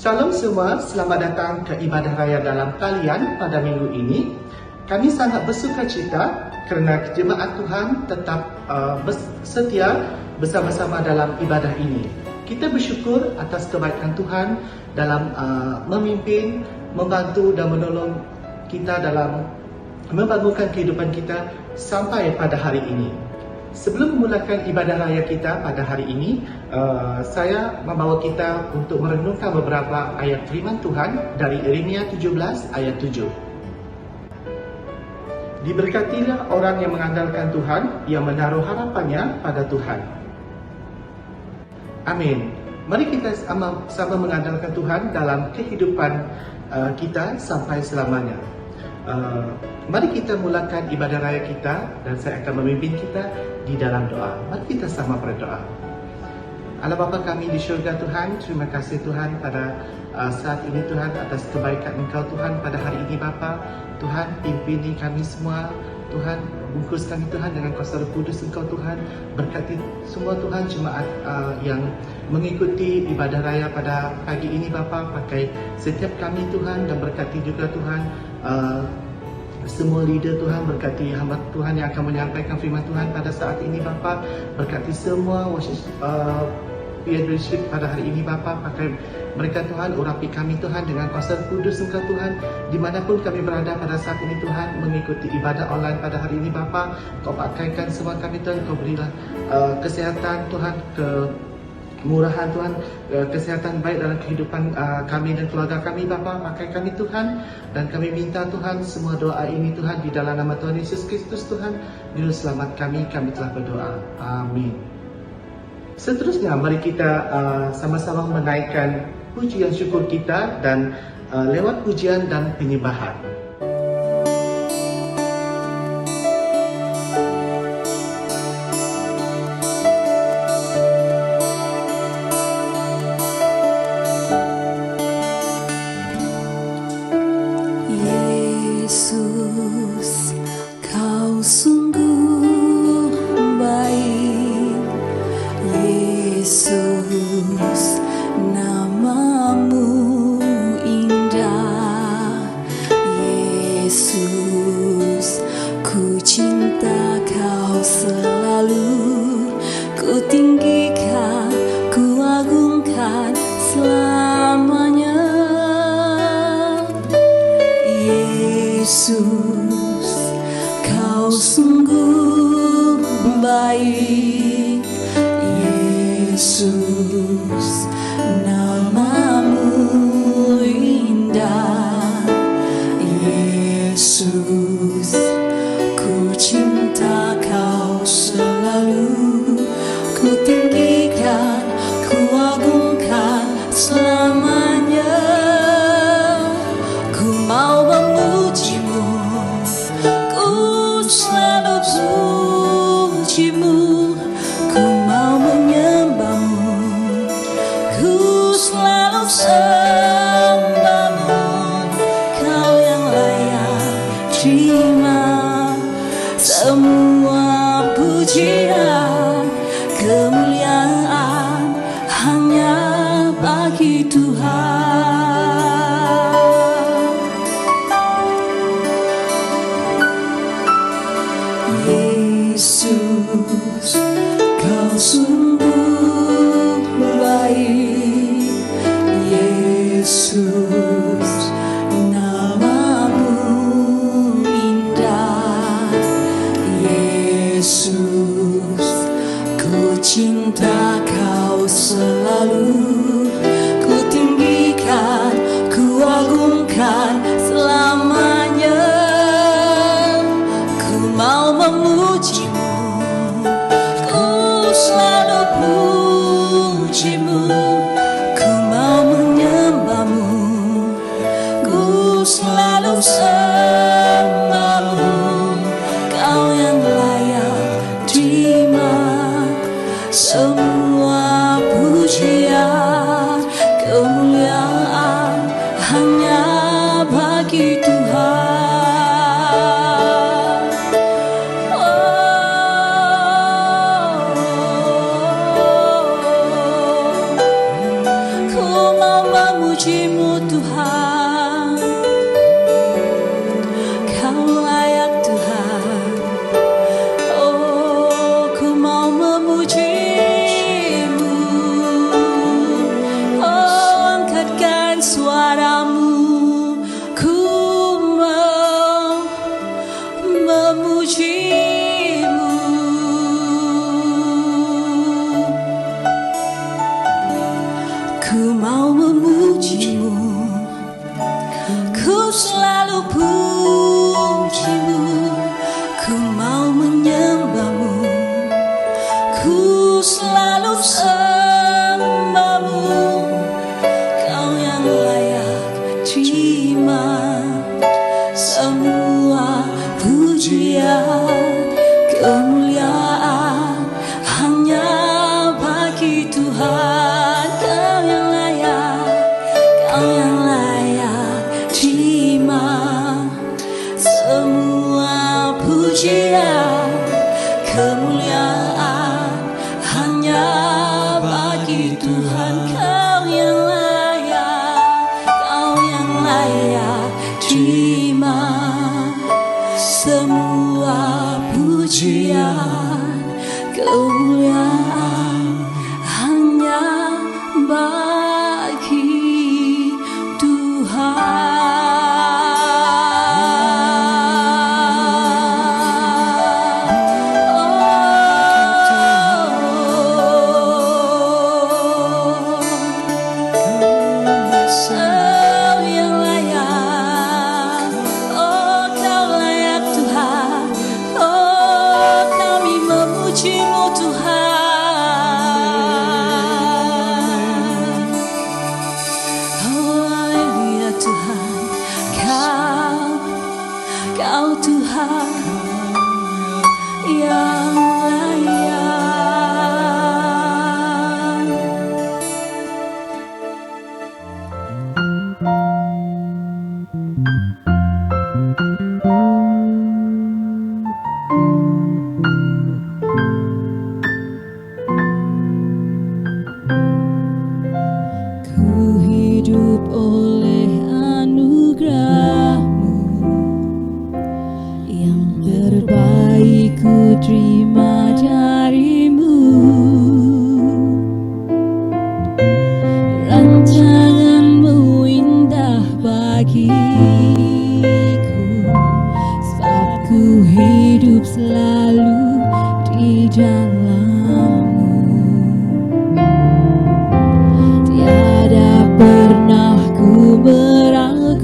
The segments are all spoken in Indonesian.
Shalom semua, selamat datang ke ibadah raya dalam talian pada minggu ini. Kami sangat bersuka cita kerana jemaat Tuhan tetap setia bersama-sama dalam ibadah ini. Kita bersyukur atas kebaikan Tuhan dalam memimpin, membantu dan menolong kita dalam membangunkan kehidupan kita sampai pada hari ini. Sebelum memulakan ibadah raya kita pada hari ini, saya membawa kita untuk merenungkan beberapa ayat firman Tuhan dari Yeremia 17 ayat 7. Diberkatilah orang yang mengandalkan Tuhan, yang menaruh harapannya pada Tuhan. Amin. Mari kita sama mengandalkan Tuhan dalam kehidupan kita sampai selamanya. Mari kita mulakan ibadah raya kita dan saya akan memimpin kita di dalam doa. Mari kita sama berdoa. Allah Bapa kami di syurga Tuhan, terima kasih Tuhan pada saat ini Tuhan atas kebaikan Engkau Tuhan pada hari ini Bapa. Tuhan pimpini kami semua, Tuhan bungkus kami Tuhan dengan kuasa Roh Kudus Engkau Tuhan. Berkati semua Tuhan jemaat yang mengikuti ibadah raya pada pagi ini Bapa. Pakai setiap kami Tuhan dan berkati juga Tuhan semua leader Tuhan, berkati hamba Tuhan yang akan menyampaikan firman Tuhan pada saat ini Bapa. Berkati semua leadership pada hari ini Bapa. Pakai mereka Tuhan, urapi kami Tuhan dengan kuasa kudus Engkau Tuhan. Dimanapun kami berada pada saat ini Tuhan, mengikuti ibadah online pada hari ini Bapa. Kau pakaikan semua kami Tuhan, Kau berilah kesehatan Tuhan, kemurahan Tuhan, kesehatan baik dalam kehidupan kami dan keluarga kami Bapa. Pakai kami Tuhan, dan kami minta Tuhan semua doa ini Tuhan di dalam nama Tuhan Yesus Kristus Tuhan, Juru Selamat kami telah berdoa. Amin. Seterusnya mari kita sama-sama menaikkan pujian syukur kita dan lewat pujian dan penyembahan. Yesus, Kau sungguh baik. Yesus, namamu indah. Yesus, ku cinta Kau selalu. Ku tinggikan, ku agungkan selamanya. Yesus, Kau sungguh baik. Yesus, namamu indah. Yesus, ku cinta Kau selalu. Ku tinggikan, ku agungkan selamanya. Ku mau memujimu, ku selalu pujimu. Ku mau menyembahmu, ku selalu sembahmu. Kau yang layak terima semua pujian, kemuliaan hanya bagi Tuhan. Yesus, Kau sungguh baik. Yesus, namamu indah. Yesus, ku cinta Kau selalu. Ku tinggikan, ku agungkan selamanya. Ku mau memujimu, ku selalu semua pujian, kemuliaan hanya bagi Tuhan. Kau yang layak, Kau yang layak terima semua pujian, kemuliaan hanya bagi Tuhan. Kau yang layak terima semua pujian, kemuliaan hanya bagi Kau Tuhan yang layak. Ku hidup oleh anugerah-Mu, yang terbaik ku terima dari-Mu. Rancangan-Mu indah bagiku, sebab ku hidup selalu di dalam-Mu. Tiada pernah ku meragukan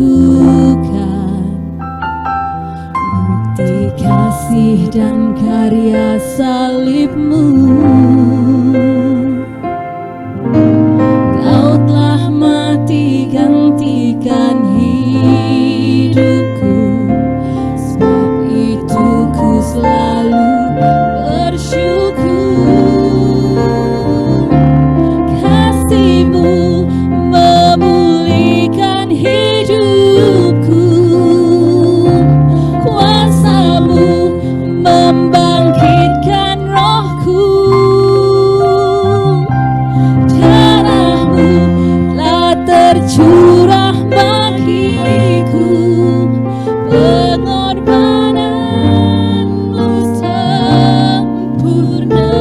bukti kasih dan karya salib-Mu. Kau telah mati gantikan hidupku, sebab itu ku selalu bersyukur. Kasih-Mu memulihkan hidupku, kuasa-Mu membangkitkan rohku. Darah-Mu telah tercurah bagiku, pengorbanan-Mu sempurna.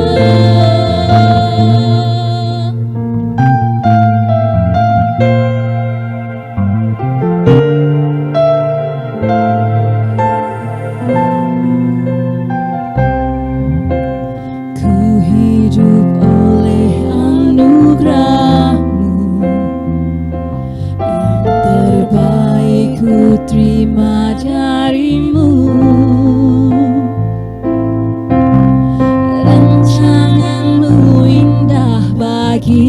Ku hidup oleh anugerah-Mu, yang terbaik ku terima dari-Mu. Rancangan-Mu indah bagiku,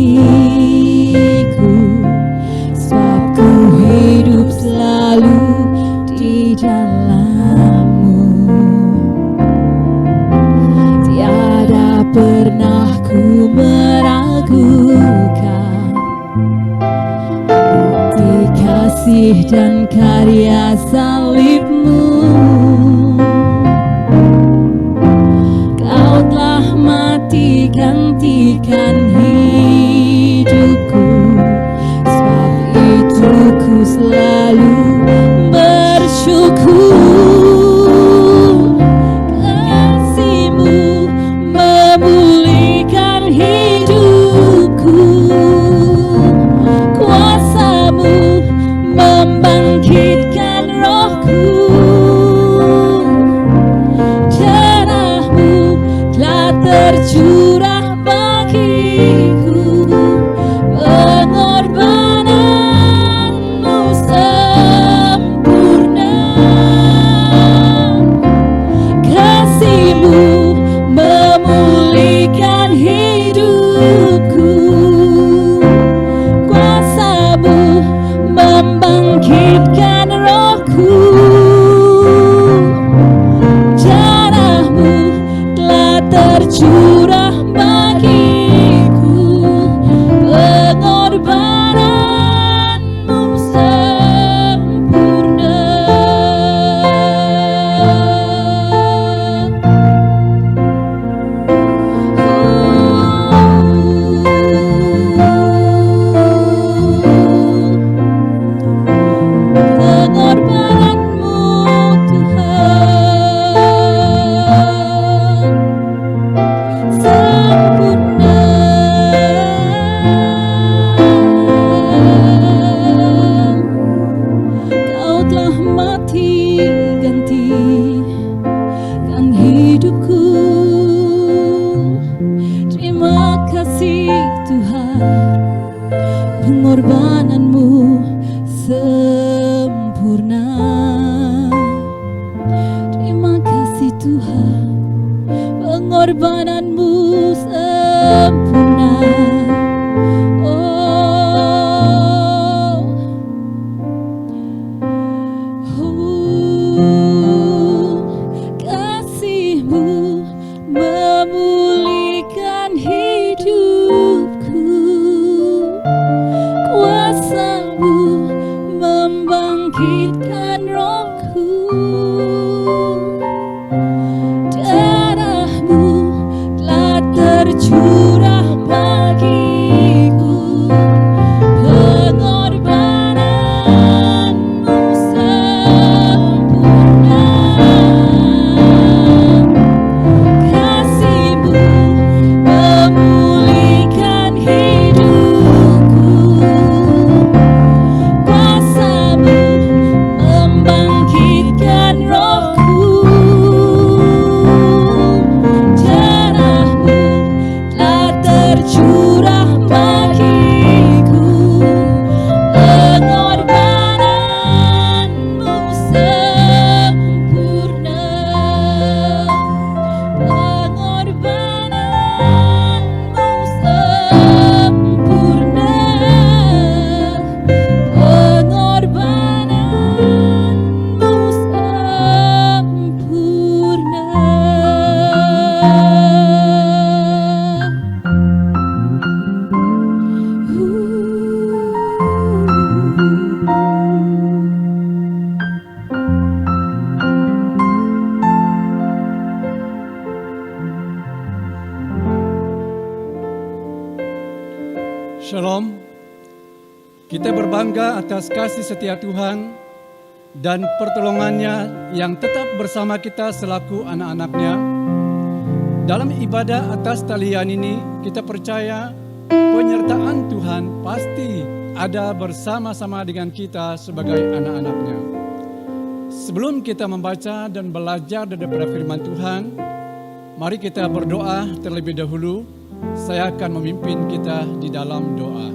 sebab ku hidup selalu di dalam-Mu. Tiada pernah ku meragukan bukti kasih dan karya salib-Mu. Kau telah mati gantikan hidupku, sebab itu ku selalu bersyukur. Kasih-Mu memulihkan hidupku, kuasa-Mu membangkitkan rohku. Shalom. Kita berbangga atas kasih setia Tuhan dan pertolongannya yang tetap bersama kita selaku anak-anaknya. Dalam ibadah atas talian ini, kita percaya penyertaan Tuhan pasti ada bersama-sama dengan kita sebagai anak-anaknya. Sebelum kita membaca dan belajar daripada firman Tuhan, mari kita berdoa terlebih dahulu. Saya akan memimpin kita di dalam doa.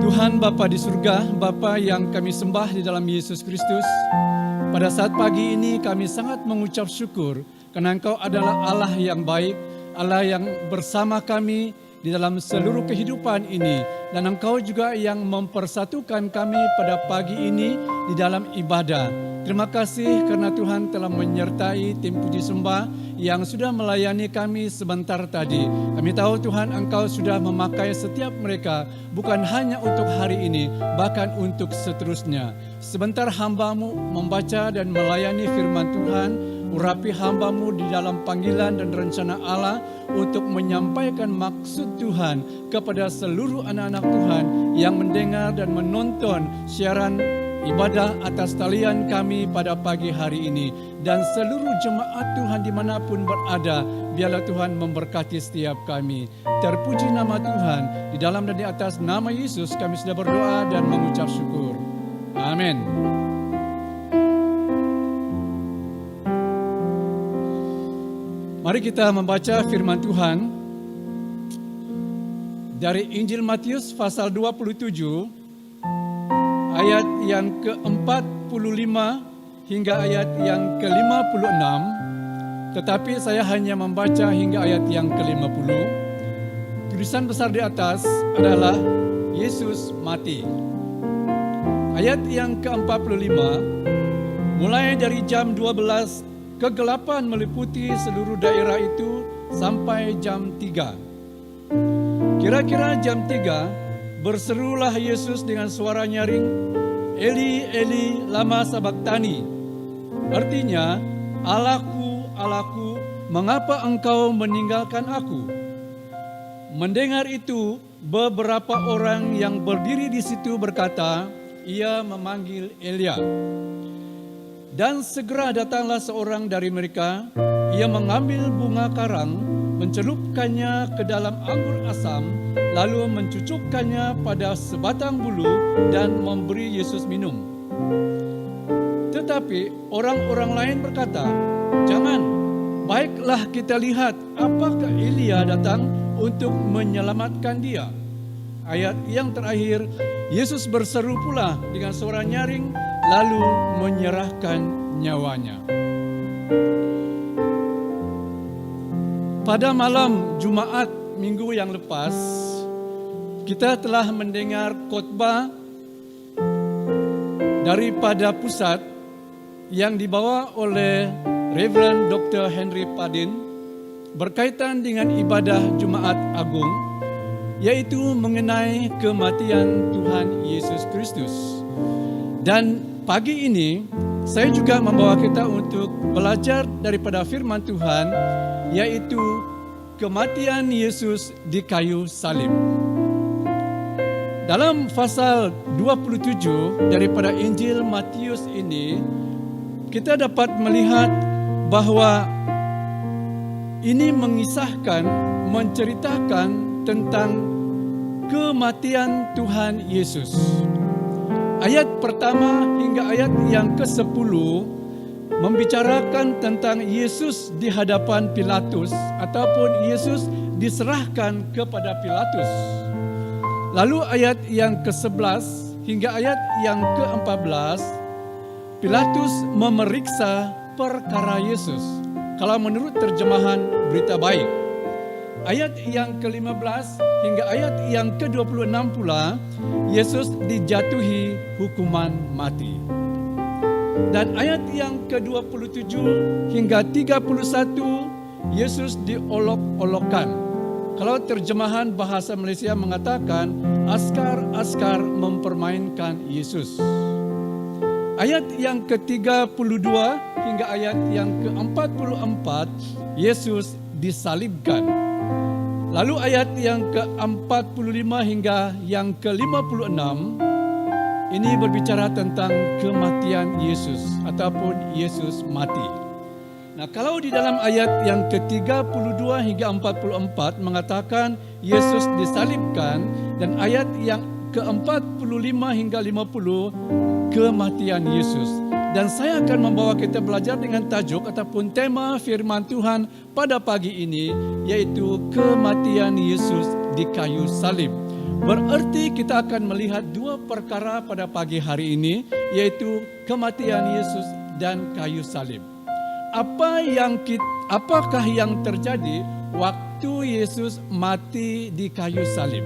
Tuhan Bapa di surga, Bapa yang kami sembah di dalam Yesus Kristus, pada saat pagi ini kami sangat mengucap syukur karena Engkau adalah Allah yang baik, Allah yang bersama kami di dalam seluruh kehidupan ini, dan Engkau juga yang mempersatukan kami pada pagi ini di dalam ibadah. Terima kasih karena Tuhan telah menyertai tim puji sembah yang sudah melayani kami sebentar tadi. Kami tahu Tuhan Engkau sudah memakai setiap mereka, bukan hanya untuk hari ini, bahkan untuk seterusnya. Sebentar hamba-Mu membaca dan melayani firman Tuhan, urapi hamba-Mu di dalam panggilan dan rencana Allah untuk menyampaikan maksud Tuhan kepada seluruh anak-anak Tuhan yang mendengar dan menonton siaran ibadah atas talian kami pada pagi hari ini. Dan seluruh jemaat Tuhan dimanapun berada, biarlah Tuhan memberkati setiap kami. Terpuji nama Tuhan, di dalam dan di atas nama Yesus kami sudah berdoa dan mengucap syukur. Amin. Mari kita membaca firman Tuhan dari Injil Matius pasal 27 ayat yang ke-45 hingga ayat yang ke-56, tetapi saya hanya membaca hingga ayat yang ke-50. Tulisan besar di atas adalah Yesus mati. Ayat yang ke-45, mulai dari jam 12, kegelapan meliputi seluruh daerah itu sampai jam 3. Kira-kira jam 3, berserulah Yesus dengan suara nyaring, Eli, Eli, lama sabachthani. Artinya, Allahku, Allahku, mengapa engkau meninggalkan aku? Mendengar itu, beberapa orang yang berdiri di situ berkata, ia memanggil Elia. Dan segera datanglah seorang dari mereka, ia mengambil bunga karang, mencelupkannya ke dalam anggur asam, lalu mencucukkannya pada sebatang bulu dan memberi Yesus minum. Tetapi orang-orang lain berkata, jangan, baiklah kita lihat apakah Elia datang untuk menyelamatkan dia. Ayat yang terakhir, Yesus berseru pula dengan suara nyaring, lalu menyerahkan nyawanya. Pada malam Jumat minggu yang lepas, kita telah mendengar khotbah daripada pusat yang dibawa oleh Reverend Dr. Henry Padin berkaitan dengan ibadah Jumat Agung, yaitu mengenai kematian Tuhan Yesus Kristus. Dan pagi ini saya juga membawa kita untuk belajar daripada firman Tuhan, yaitu kematian Yesus di kayu salib. Dalam pasal 27 daripada Injil Matius ini, kita dapat melihat bahwa ini mengisahkan, menceritakan tentang kematian Tuhan Yesus. Ayat pertama hingga ayat yang ke-10 membicarakan tentang Yesus di hadapan Pilatus ataupun Yesus diserahkan kepada Pilatus. Lalu ayat yang ke-11 hingga ayat yang ke-14, Pilatus memeriksa perkara Yesus. Kalau menurut terjemahan Berita Baik. Ayat yang ke-15 hingga ayat yang ke-26 pula, Yesus dijatuhi hukuman mati. Dan ayat yang ke-27 hingga 31, Yesus diolok-olokkan. Kalau terjemahan bahasa Malaysia mengatakan, askar-askar mempermainkan Yesus. Ayat yang ke-32 hingga ayat yang ke-44, Yesus disalibkan. Lalu ayat yang ke-45 hingga yang ke-56 ini berbicara tentang kematian Yesus ataupun Yesus mati. Nah, kalau di dalam ayat yang ke-32 hingga 44 mengatakan Yesus disalibkan, dan ayat yang ke-45 hingga 50 kematian Yesus. Dan saya akan membawa kita belajar dengan tajuk ataupun tema firman Tuhan pada pagi ini, yaitu kematian Yesus di kayu salib. Berarti kita akan melihat dua perkara pada pagi hari ini, yaitu kematian Yesus dan kayu salib. Apakah yang terjadi waktu Yesus mati di kayu salib?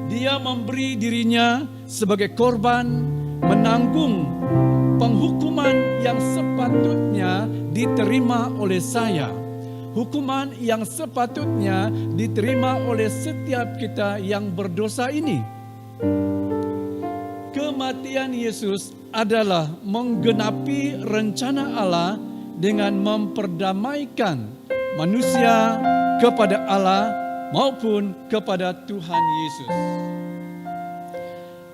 Dia memberi dirinya sebagai korban, menanggung penghukuman yang sepatutnya diterima oleh saya. Hukuman yang sepatutnya diterima oleh setiap kita yang berdosa ini. Kematian Yesus adalah menggenapi rencana Allah dengan memperdamaikan manusia kepada Allah maupun kepada Tuhan Yesus.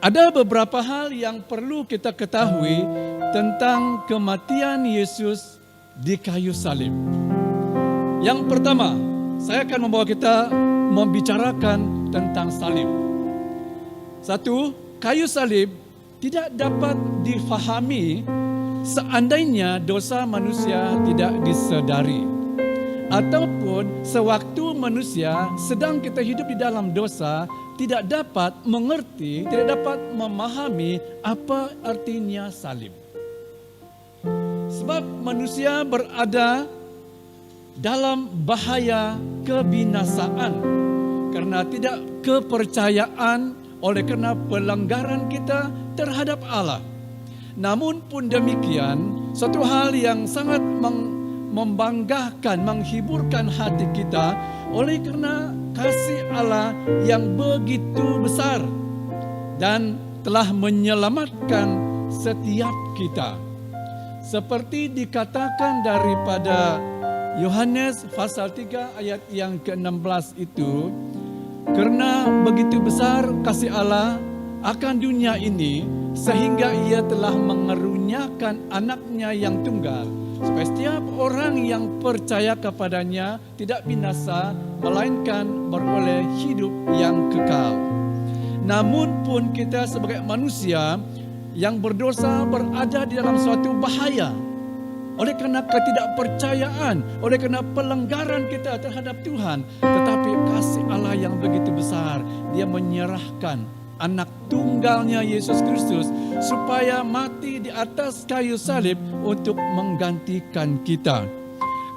Ada beberapa hal yang perlu kita ketahui tentang kematian Yesus di kayu salib. Yang pertama, saya akan membawa kita membicarakan tentang salib. Satu, kayu salib tidak dapat difahami seandainya dosa manusia tidak disedari. Ataupun sewaktu manusia sedang kita hidup di dalam dosa, tidak dapat mengerti, tidak dapat memahami apa artinya salib. Sebab manusia berada dalam bahaya kebinasaan karena tidak kepercayaan oleh karena pelanggaran kita terhadap Allah. Namun pun demikian, suatu hal yang sangat membanggakan, menghiburkan hati kita oleh karena kasih Allah yang begitu besar dan telah menyelamatkan setiap kita. Seperti dikatakan daripada Yohanes pasal 3 ayat yang ke-16 itu, karena begitu besar kasih Allah akan dunia ini sehingga ia telah mengeruniakan anaknya yang tunggal, supaya setiap orang yang percaya kepadanya tidak binasa, melainkan beroleh hidup yang kekal. Namun pun kita sebagai manusia yang berdosa berada di dalam suatu bahaya. Oleh karena ketidakpercayaan, oleh karena pelanggaran kita terhadap Tuhan. Tetapi kasih Allah yang begitu besar, Dia menyerahkan anak tunggalnya Yesus Kristus supaya mati di atas kayu salib untuk menggantikan kita.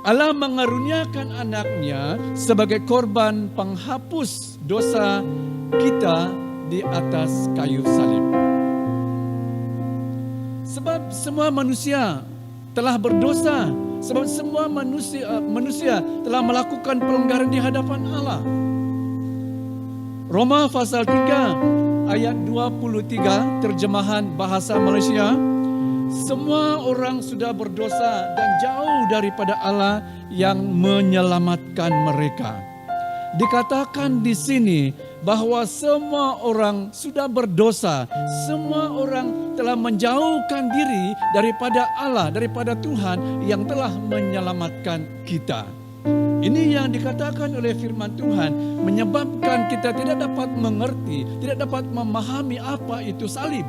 Allah mengaruniakan anaknya sebagai korban penghapus dosa kita di atas kayu salib. Sebab semua manusia telah berdosa, sebab semua manusia telah melakukan pelanggaran di hadapan Allah. Roma pasal 3 ayat 23 terjemahan bahasa Malaysia, semua orang sudah berdosa dan jauh daripada Allah yang menyelamatkan mereka. Dikatakan di sini bahwa semua orang sudah berdosa, semua orang telah menjauhkan diri daripada Allah, daripada Tuhan yang telah menyelamatkan kita. Ini yang dikatakan oleh firman Tuhan, menyebabkan kita tidak dapat mengerti, tidak dapat memahami apa itu salib.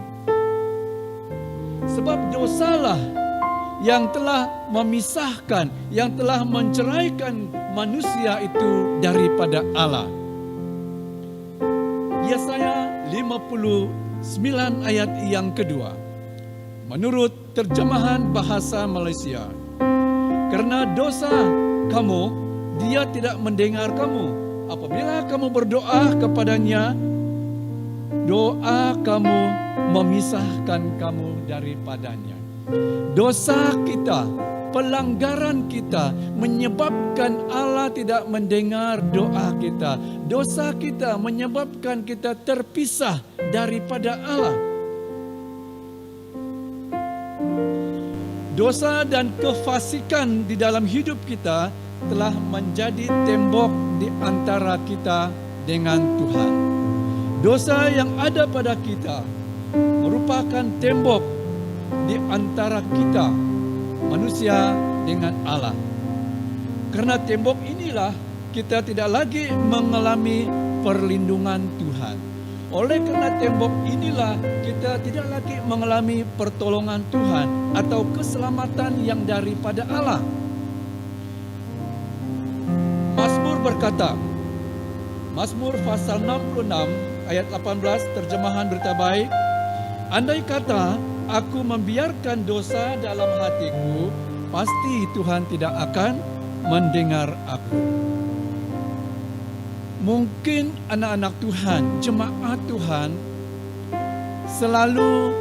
Sebab dosalah yang telah memisahkan, yang telah menceraikan manusia itu daripada Allah. Yesaya 59 ayat yang kedua, menurut terjemahan bahasa Malaysia, karena dosa kamu, Dia tidak mendengar kamu. Apabila kamu berdoa kepadanya, doa kamu memisahkan kamu daripadanya. Dosa kita, pelanggaran kita menyebabkan Allah tidak mendengar doa kita. Dosa kita menyebabkan kita terpisah daripada Allah. Dosa dan kefasikan di dalam hidup kita telah menjadi tembok di antara kita dengan Tuhan. Dosa yang ada pada kita merupakan tembok di antara kita, manusia, dengan Allah. Karena tembok inilah kita tidak lagi mengalami perlindungan Tuhan. Oleh karena tembok inilah kita tidak lagi mengalami pertolongan Tuhan atau keselamatan yang daripada Allah. Mazmur berkata, Mazmur pasal 66 ayat 18 terjemahan Berita Baik, andai kata aku membiarkan dosa dalam hatiku, pasti Tuhan tidak akan mendengar aku. Mungkin anak-anak Tuhan, jemaat Tuhan selalu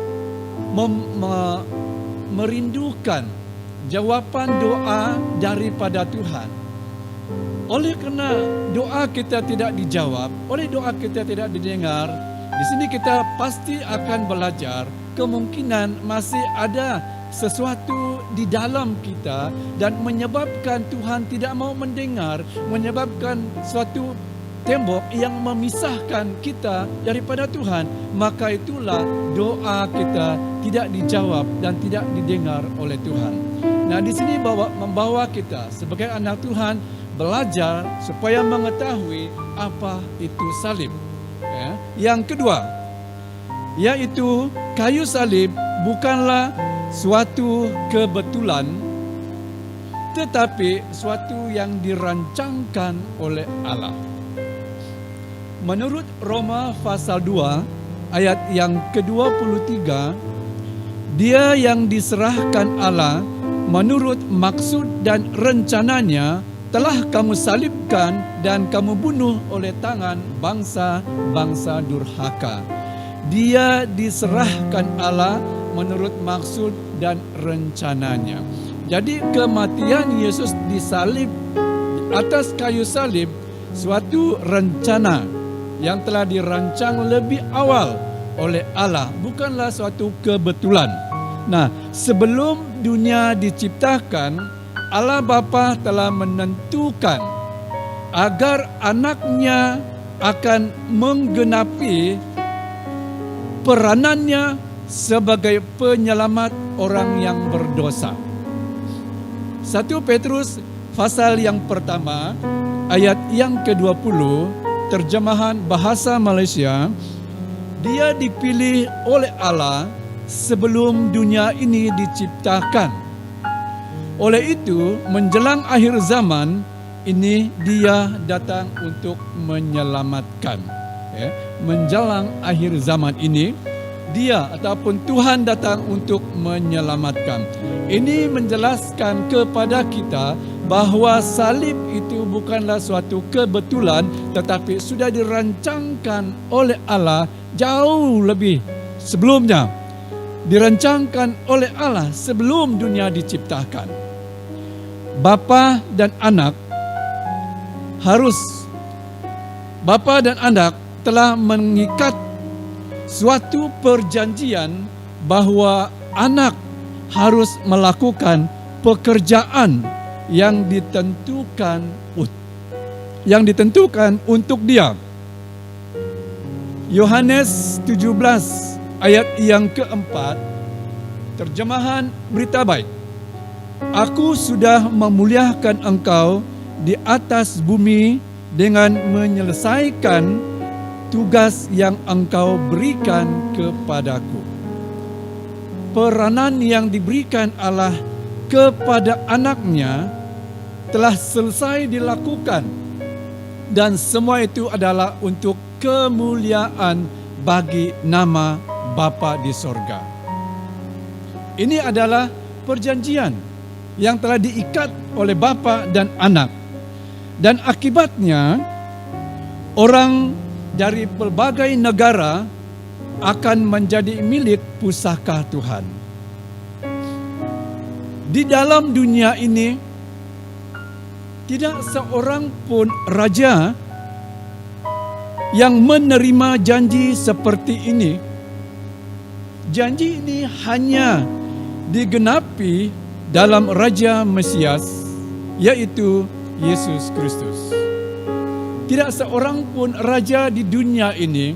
merindukan jawaban doa daripada Tuhan. Oleh karena doa kita tidak dijawab, oleh doa kita tidak didengar, di sini kita pasti akan belajar kemungkinan masih ada sesuatu di dalam kita dan menyebabkan Tuhan tidak mau mendengar, menyebabkan suatu tembok yang memisahkan kita daripada Tuhan, maka itulah doa kita tidak dijawab dan tidak didengar oleh Tuhan. Nah, di sini membawa kita sebagai anak Tuhan belajar supaya mengetahui apa itu salib. Ya. Yang kedua, yaitu kayu salib bukanlah suatu kebetulan, tetapi suatu yang dirancangkan oleh Allah. Menurut Roma pasal 2 ayat yang ke-23, dia yang diserahkan Allah menurut maksud dan rencananya telah kamu salibkan dan kamu bunuh oleh tangan bangsa-bangsa durhaka. Dia diserahkan Allah menurut maksud dan rencananya. Jadi kematian Yesus disalib di atas kayu salib suatu rencana yang telah dirancang lebih awal oleh Allah, bukanlah suatu kebetulan. Nah, sebelum dunia diciptakan, Allah Bapa telah menentukan agar anaknya akan menggenapi peranannya sebagai penyelamat orang yang berdosa. 1 Petrus pasal yang pertama ayat yang ke-20 terjemahan bahasa Malaysia, dia dipilih oleh Allah sebelum dunia ini diciptakan. Oleh itu, menjelang akhir zaman ini dia datang untuk menyelamatkan. Ya, menjelang akhir zaman ini dia ataupun Tuhan datang untuk menyelamatkan. Ini menjelaskan kepada kita bahwa salib itu bukanlah suatu kebetulan, tetapi sudah dirancangkan oleh Allah jauh lebih sebelumnya. Dirancangkan oleh Allah sebelum dunia diciptakan. Bapa dan anak telah mengikat suatu perjanjian bahwa anak harus melakukan pekerjaan yang ditentukan untuk dia. Yohanes 17 ayat yang keempat, terjemahan Berita Baik. Aku sudah memuliakan engkau di atas bumi dengan menyelesaikan tugas yang engkau berikan kepadaku. Peranan yang diberikan Allah kepada anaknya telah selesai dilakukan, dan semua itu adalah untuk kemuliaan bagi nama Bapa di sorga. Ini adalah perjanjian yang telah diikat oleh Bapa dan anak, dan akibatnya orang dari berbagai negara akan menjadi milik pusaka Tuhan. Di dalam dunia ini tidak seorang pun raja yang menerima janji seperti ini. Janji ini hanya digenapi dalam Raja Mesias, yaitu Yesus Kristus. Tidak seorang pun raja di dunia ini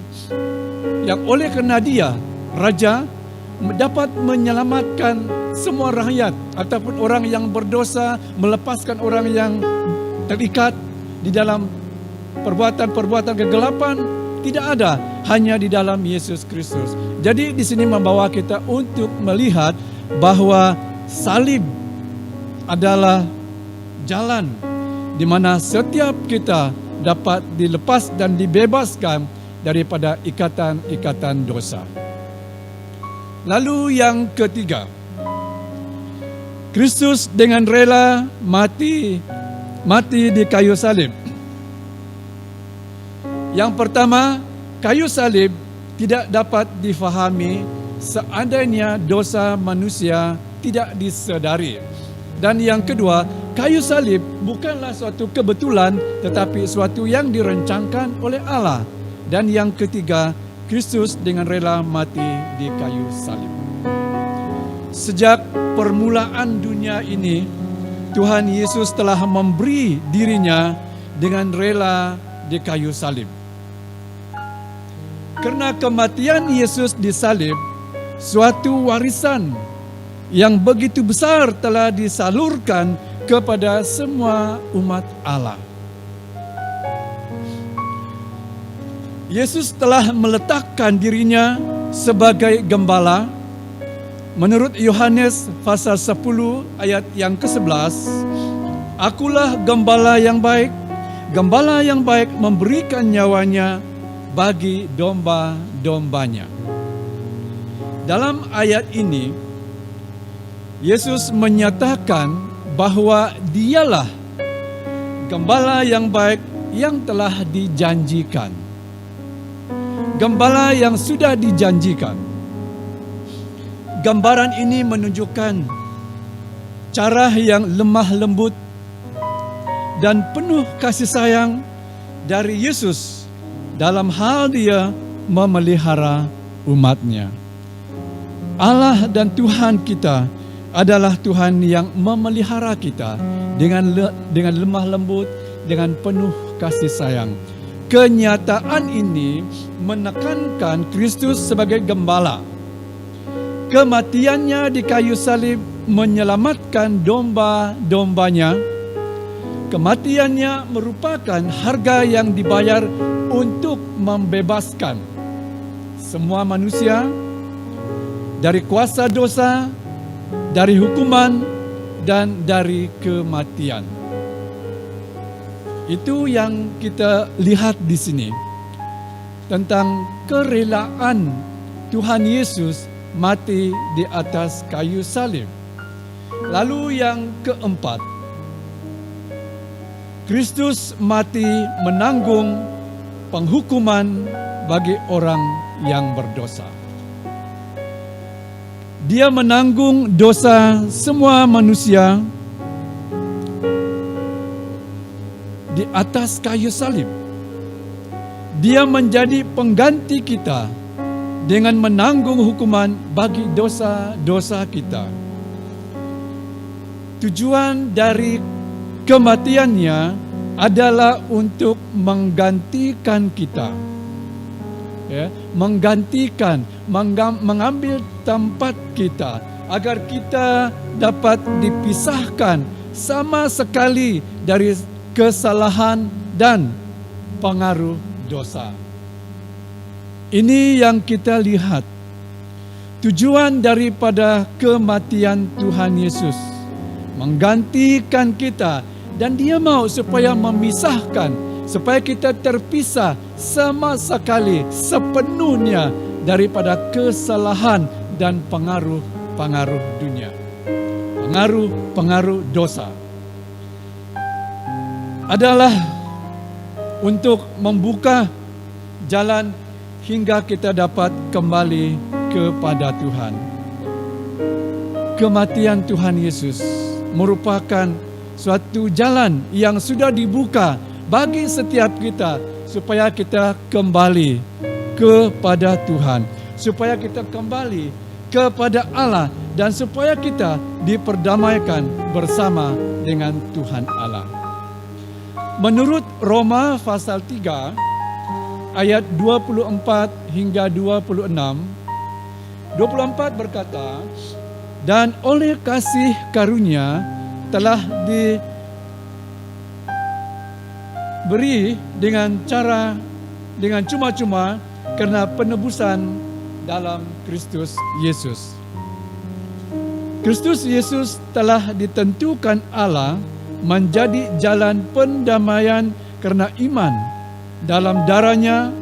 yang oleh karena dia raja dapat menyelamatkan semua rakyat ataupun orang yang berdosa, melepaskan orang yang terikat di dalam perbuatan-perbuatan kegelapan. Tidak ada, hanya di dalam Yesus Kristus. Jadi di sini membawa kita untuk melihat bahwa salib adalah jalan di mana setiap kita dapat dilepas dan dibebaskan daripada ikatan-ikatan dosa. Lalu yang ketiga, Kristus dengan rela mati di kayu salib. Yang pertama, kayu salib tidak dapat difahami seandainya dosa manusia tidak disedari. Dan yang kedua, kayu salib bukanlah suatu kebetulan tetapi suatu yang dirancangkan oleh Allah. Dan yang ketiga, Kristus dengan rela mati di kayu salib. Sejak permulaan dunia ini, Tuhan Yesus telah memberi dirinya dengan rela di kayu salib. Karena kematian Yesus di salib, suatu warisan yang begitu besar telah disalurkan kepada semua umat Allah. Yesus telah meletakkan dirinya sebagai gembala. Menurut Yohanes pasal 10 ayat yang ke-11, "Akulah gembala yang baik. Gembala yang baik memberikan nyawanya bagi domba-dombanya." Dalam ayat ini, Yesus menyatakan bahwa dialah gembala yang baik yang telah dijanjikan. Gembala yang sudah dijanjikan. Gambaran ini menunjukkan cara yang lemah lembut dan penuh kasih sayang dari Yesus dalam hal dia memelihara umatnya. Allah dan Tuhan kita adalah Tuhan yang memelihara kita dengan lemah lembut, dengan penuh kasih sayang. Kenyataan ini menekankan Kristus sebagai gembala. Kematiannya di kayu salib menyelamatkan domba-dombanya. Kematiannya merupakan harga yang dibayar untuk membebaskan semua manusia dari kuasa dosa, dari hukuman, dan dari kematian. Itu yang kita lihat di sini tentang kerelaan Tuhan Yesus mati di atas kayu salib. Lalu yang keempat, Kristus mati menanggung penghukuman bagi orang yang berdosa. Dia menanggung dosa semua manusia di atas kayu salib. Dia menjadi pengganti kita dengan menanggung hukuman bagi dosa-dosa kita. Tujuan dari kematiannya adalah untuk menggantikan kita. Menggantikan, mengambil tempat kita agar kita dapat dipisahkan sama sekali dari kesalahan dan pengaruh dosa. Ini yang kita lihat. Tujuan daripada kematian Tuhan Yesus menggantikan kita, dan Dia mau supaya memisahkan, supaya kita terpisah sama sekali sepenuhnya daripada kesalahan dan pengaruh-pengaruh dunia. Pengaruh-pengaruh dosa. Adalah untuk membuka jalan hingga kita dapat kembali kepada Tuhan. Kematian Tuhan Yesus merupakan suatu jalan yang sudah dibuka bagi setiap kita supaya kita kembali kepada Tuhan, supaya kita kembali kepada Allah, dan supaya kita diperdamaikan bersama dengan Tuhan Allah. Menurut Roma pasal 3 ayat 24 hingga 26, 24 berkata, dan oleh kasih karunia telah diberi dengan cuma-cuma karena penebusan dalam Kristus Yesus. Kristus Yesus telah ditentukan Allah menjadi jalan pendamaian karena iman dalam darahnya.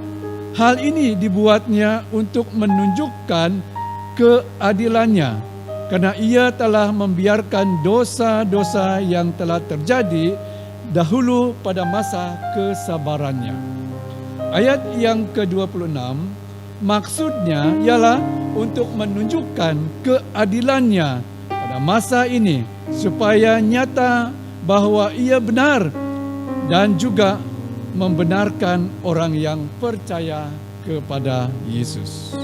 Hal ini dibuatnya untuk menunjukkan keadilannya, karena ia telah membiarkan dosa-dosa yang telah terjadi dahulu pada masa kesabarannya. Ayat yang ke-26, maksudnya ialah untuk menunjukkan keadilannya pada masa ini, supaya nyata bahwa ia benar dan juga membenarkan orang yang percaya kepada Yesus.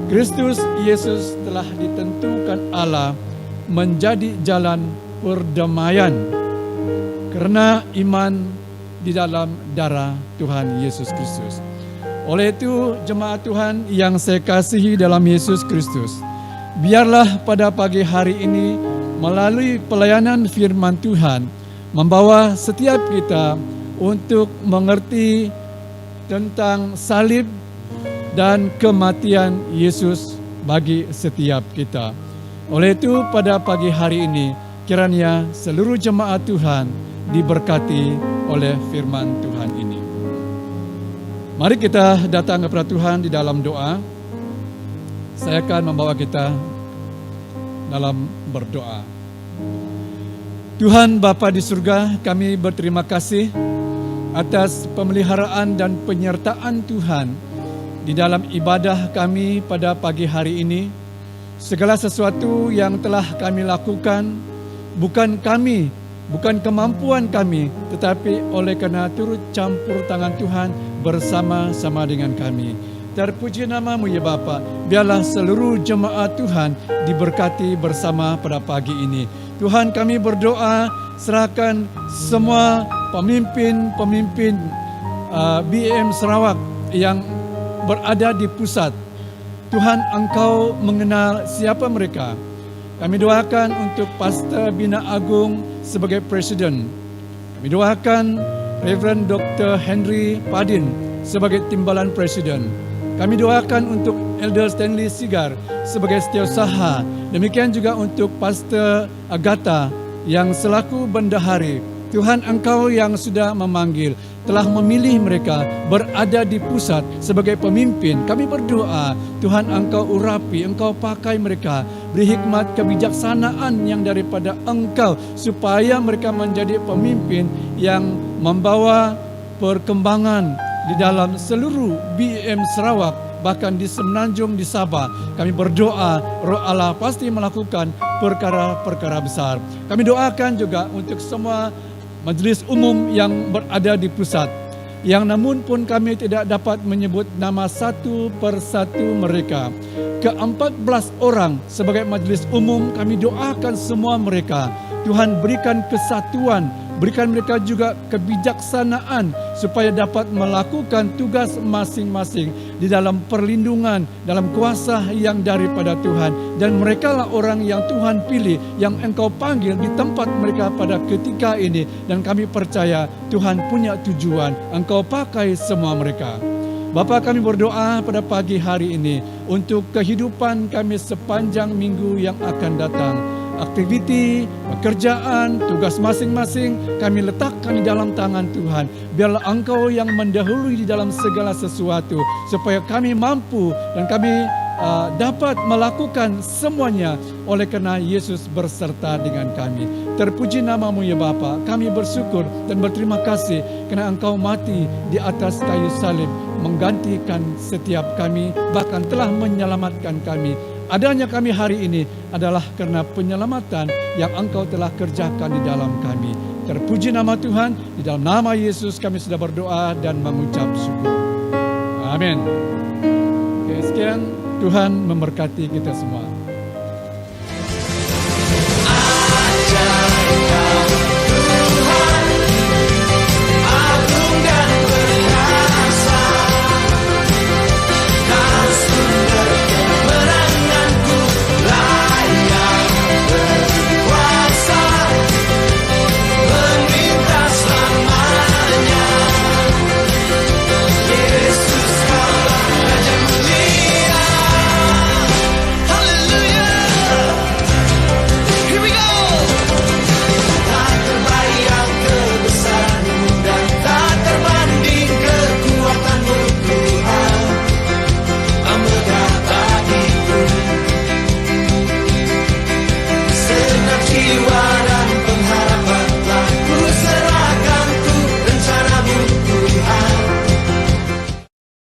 Kristus Yesus telah ditentukan Allah menjadi jalan perdamaian karena iman di dalam darah Tuhan Yesus Kristus. Oleh itu, jemaat Tuhan yang saya kasihi dalam Yesus Kristus, biarlah pada pagi hari ini melalui pelayanan firman Tuhan membawa setiap kita untuk mengerti tentang salib dan kematian Yesus bagi setiap kita. Oleh itu, pada pagi hari ini kiranya seluruh jemaat Tuhan diberkati oleh firman Tuhan ini. Mari kita datang kepada Tuhan di dalam doa. Saya akan membawa kita dalam berdoa. Tuhan Bapa di surga, kami berterima kasih atas pemeliharaan dan penyertaan Tuhan di dalam ibadah kami pada pagi hari ini. Segala sesuatu yang telah kami lakukan bukan kemampuan kami, tetapi oleh karena turut campur tangan Tuhan bersama-sama dengan kami. Terpuji nama-Mu ya Bapa. Biarlah seluruh jemaat Tuhan diberkati bersama pada pagi ini. Tuhan, kami berdoa, serahkan semua pemimpin BEM Sarawak yang berada di pusat. Tuhan, Engkau mengenal siapa mereka. Kami doakan untuk Pastor Bina Agung sebagai Presiden. Kami doakan Reverend Dr. Henry Padin sebagai Timbalan Presiden. Kami doakan untuk Elder Stanley Sigar sebagai setiausaha. Demikian juga untuk Pastor Agatha yang selaku bendahari. Tuhan, Engkau yang sudah memanggil, telah memilih mereka berada di pusat sebagai pemimpin. Kami berdoa, Tuhan, Engkau urapi, Engkau pakai mereka, beri hikmat kebijaksanaan yang daripada Engkau, supaya mereka menjadi pemimpin yang membawa perkembangan di dalam seluruh BEM Sarawak, bahkan di Semenanjung, di Sabah. Kami berdoa, Roh Allah pasti melakukan perkara-perkara besar. Kami doakan juga untuk semua majlis umum yang berada di pusat, yang namun pun kami tidak dapat menyebut nama satu persatu mereka. Ke-14 orang sebagai majlis umum, kami doakan semua mereka. Tuhan, berikan kesatuan, berikan mereka juga kebijaksanaan supaya dapat melakukan tugas masing-masing di dalam perlindungan, dalam kuasa yang daripada Tuhan. Dan merekalah orang yang Tuhan pilih, yang Engkau panggil di tempat mereka pada ketika ini. Dan kami percaya Tuhan punya tujuan, Engkau pakai semua mereka. Bapa, kami berdoa pada pagi hari ini untuk kehidupan kami sepanjang minggu yang akan datang. Aktiviti, pekerjaan, tugas masing-masing kami letakkan di dalam tangan Tuhan. Biarlah Engkau yang mendahului di dalam segala sesuatu, supaya kami mampu dan kami dapat melakukan semuanya oleh karena Yesus berserta dengan kami. Terpuji nama-Mu ya Bapa. Kami bersyukur dan berterima kasih karena Engkau mati di atas kayu salib menggantikan setiap kami, bahkan telah menyelamatkan kami. Adanya kami hari ini adalah karena penyelamatan yang Engkau telah kerjakan di dalam kami. Terpuji nama Tuhan. Di dalam nama Yesus kami sudah berdoa dan mengucap syukur. Amin. Oke, sekian. Tuhan memberkati kita semua. Ajar kami Tuhan jiwa